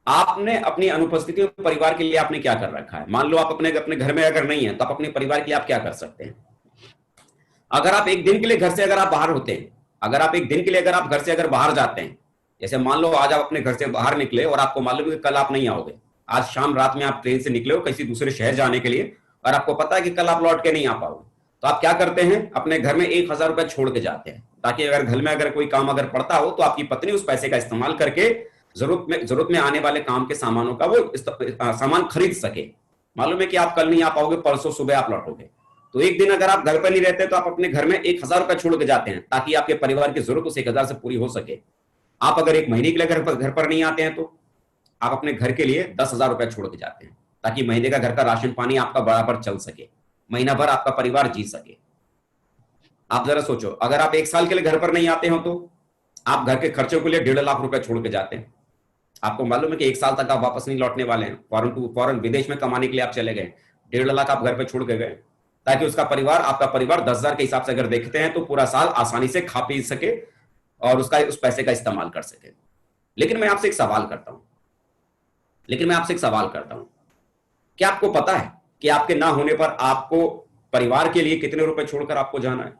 आपने अपनी अनुपस्थिति में परिवार के लिए आपने क्या कर रखा है? मान लो आप अपने अपने घर में अगर नहीं है, तो आप अपने परिवार के लिए आप क्या कर सकते हैं? अगर आप एक दिन के लिए घर से अगर आप बाहर होते हैं, अगर आप एक दिन के लिए अगर आप घर से अगर बाहर जाते हैं, जैसे मान लो आज आप अपने घर से बाहर निकले और आपको मालूम है कि कल आप नहीं आओगे, आज शाम रात में आप ट्रेन से निकले हो किसी दूसरे शहर जाने के लिए, और आपको पता है कि कल आप लौट के नहीं आ पाओगे, तो आप क्या करते हैं? अपने घर में 1,000 रुपए छोड़ के जाते हैं, ताकि अगर घर में अगर कोई काम अगर पड़ता हो तो आपकी पत्नी उस पैसे का इस्तेमाल करके जरूरत में आने वाले काम के सामानों का वो सामान खरीद सके। मालूम है कि आप कल नहीं आ पाओगे, परसों सुबह आप लौटोगे, तो एक दिन अगर आप घर पर नहीं रहते तो आप अपने घर में 1,000 रुपए छोड़ के जाते हैं, ताकि आपके परिवार की जरूरत उस 1,000 से पूरी हो सके। आप अगर एक महीने के लिए घर पर नहीं आते हैं, तो आप अपने घर के लिए 10,000 रुपए छोड़ के जाते हैं, ताकि महीने का घर का राशन पानी आपका बराबर चल सके, महीना भर आपका परिवार जी सके। आप जरा सोचो, अगर आप एक साल के लिए घर पर नहीं आते हो तो आप घर के खर्चों के लिए 1.5 लाख रुपए छोड़ के जाते हैं। आपको मालूम है कि एक साल तक आप वापस नहीं लौटने वाले हैं, फॉरन विदेश में कमाने के लिए आप चले गए, 1.5 लाख आप घर पे छोड़ के गए, ताकि उसका परिवार, आपका परिवार 10,000 के हिसाब से अगर देखते हैं तो पूरा साल आसानी से खा पी सके और उस पैसे का इस्तेमाल कर सके। लेकिन मैं आपसे एक सवाल करता हूं, क्या आपको पता है कि आपके ना होने पर आपको परिवार के लिए कितने रुपए छोड़कर आपको जाना है?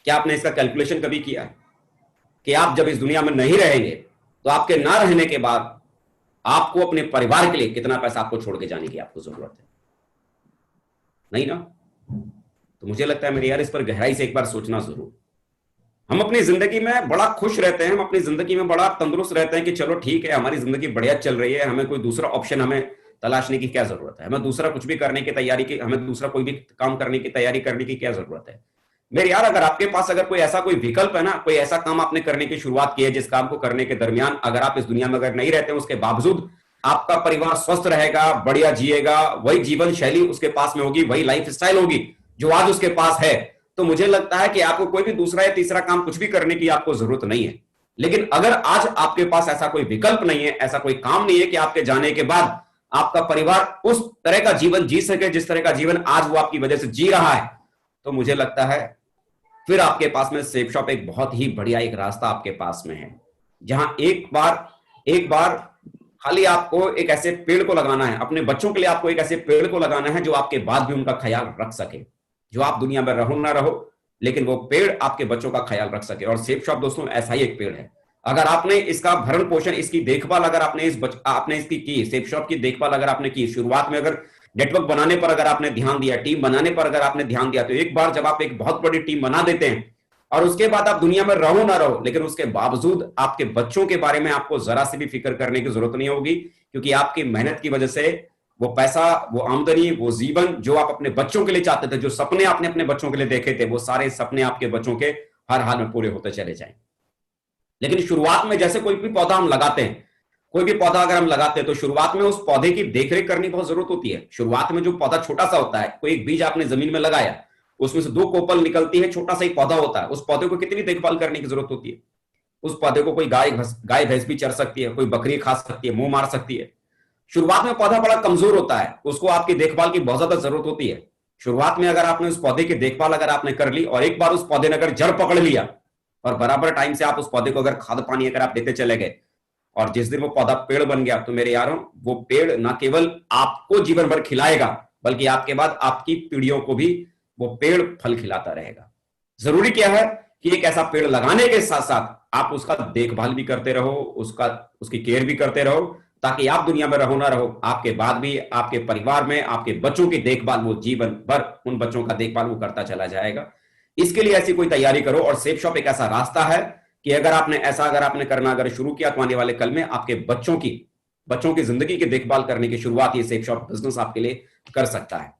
क्या आपने इसका कैलकुलेशन कभी किया है कि आप जब इस दुनिया में नहीं रहेंगे तो आपके ना रहने के बाद आपको अपने परिवार के लिए कितना पैसा आपको छोड़ के जाने की आपको जरूरत है? नहीं ना? तो मुझे लगता है मेरे यार, इस पर गहराई से एक बार सोचना जरूर। हम अपनी जिंदगी में बड़ा खुश रहते हैं, हम अपनी जिंदगी में बड़ा तंदुरुस्त रहते हैं कि चलो ठीक है, हमारी जिंदगी बढ़िया चल रही है, हमें कोई दूसरा ऑप्शन हमें तलाशने की क्या जरूरत है, हमें दूसरा कुछ भी करने की तैयारी की, हमें दूसरा कोई भी काम करने की तैयारी करने की क्या जरूरत है? मेरे यार, अगर आपके पास अगर कोई ऐसा कोई विकल्प है ना, कोई ऐसा काम आपने करने की शुरुआत की है जिस काम को करने के दरमियान अगर आप इस दुनिया में अगर नहीं रहते, उसके बावजूद आपका परिवार स्वस्थ रहेगा, बढ़िया जिएगा, वही जीवन शैली उसके पास में होगी, वही लाइफ स्टाइल होगी जो आज उसके पास है, तो मुझे लगता है कि आपको कोई भी दूसरा या तीसरा काम कुछ भी करने की आपको जरूरत नहीं है। लेकिन अगर आज आपके पास ऐसा कोई विकल्प नहीं है, ऐसा कोई काम नहीं है कि आपके जाने के बाद आपका परिवार उस तरह का जीवन जी सके जिस तरह का जीवन आज वो आपकी वजह से जी रहा है, तो मुझे लगता है फिर आपके पास में सेफ शॉप एक बहुत ही बढ़िया एक रास्ता आपके पास में है, जहां एक बार खाली आपको एक ऐसे पेड़ को लगाना है, अपने बच्चों के लिए आपको एक ऐसे पेड़ को लगाना है जो आपके बाद भी उनका ख्याल रख सके, जो आप दुनिया में रहो ना रहो लेकिन वो पेड़ आपके बच्चों का ख्याल रख सके। और सेफ शॉप दोस्तों ऐसा ही एक पेड़ है। अगर आपने इसका भरण पोषण, इसकी देखभाल अगर आपने इसकी की, सेफ शॉप की देखभाल अगर आपने की, शुरुआत में अगर नेटवर्क बनाने पर अगर आपने ध्यान दिया, टीम बनाने पर अगर आपने ध्यान दिया, तो एक बार जब आप एक बहुत बड़ी टीम बना देते हैं और उसके बाद आप दुनिया में रहो ना रहो, लेकिन उसके बावजूद आपके बच्चों के बारे में आपको जरा सी भी फिक्र करने की जरूरत नहीं होगी, क्योंकि आपकी मेहनत की वजह से वो पैसा, वो आमदनी, वो जीवन जो आप अपने बच्चों के लिए चाहते थे, जो सपने आपने अपने बच्चों के लिए देखे थे, वो सारे सपने आपके बच्चों के हर हाल में पूरे होते चले जाएं। लेकिन शुरुआत में जैसे कोई भी पौधा हम लगाते हैं, कोई भी पौधा अगर हम लगाते हैं तो शुरुआत में उस पौधे की देखरेख करनी बहुत जरूरत होती है। शुरुआत में जो पौधा छोटा सा होता है, कोई एक बीज आपने जमीन में लगाया, उसमें से 2 कोपल निकलती है, छोटा सा एक पौधा होता है, उस पौधे को कितनी देखभाल करने की जरूरत होती है? उस पौधे को कोई गाय भैंस भी चर सकती है, कोई बकरी खा सकती है, मुंह मार सकती है। शुरुआत में पौधा बड़ा कमजोर होता है, उसको आपकी देखभाल की बहुत ज्यादा जरूरत होती है। शुरुआत में अगर आपने उस पौधे की देखभाल अगर आपने कर ली और एक बार उस पौधे ने अगर जड़ पकड़ लिया और बराबर टाइम से आप उस पौधे को अगर खाद पानी अगर आप देते चले गए और जिस दिन वो पौधा पेड़ बन गया, तो मेरे यारों वो पेड़ ना केवल आपको जीवन भर खिलाएगा बल्कि आपके बाद आपकी पीढ़ियों को भी वो पेड़ फल खिलाता रहेगा। जरूरी क्या है कि एक ऐसा पेड़ लगाने के साथ साथ आप उसका देखभाल भी करते रहो, उसकी केयर भी करते रहो, ताकि आप दुनिया में रहो ना रहो, आपके बाद भी आपके परिवार में आपके बच्चों की देखभाल वो जीवन भर उन बच्चों का देखभाल वो करता चला जाएगा। इसके लिए ऐसी कोई तैयारी करो। और सेफ शॉप एक ऐसा रास्ता है कि अगर आपने करना अगर शुरू किया तो आने वाले कल में आपके बच्चों की जिंदगी की देखभाल करने की शुरुआत ये सेफ शॉप बिजनेस आपके लिए कर सकता है।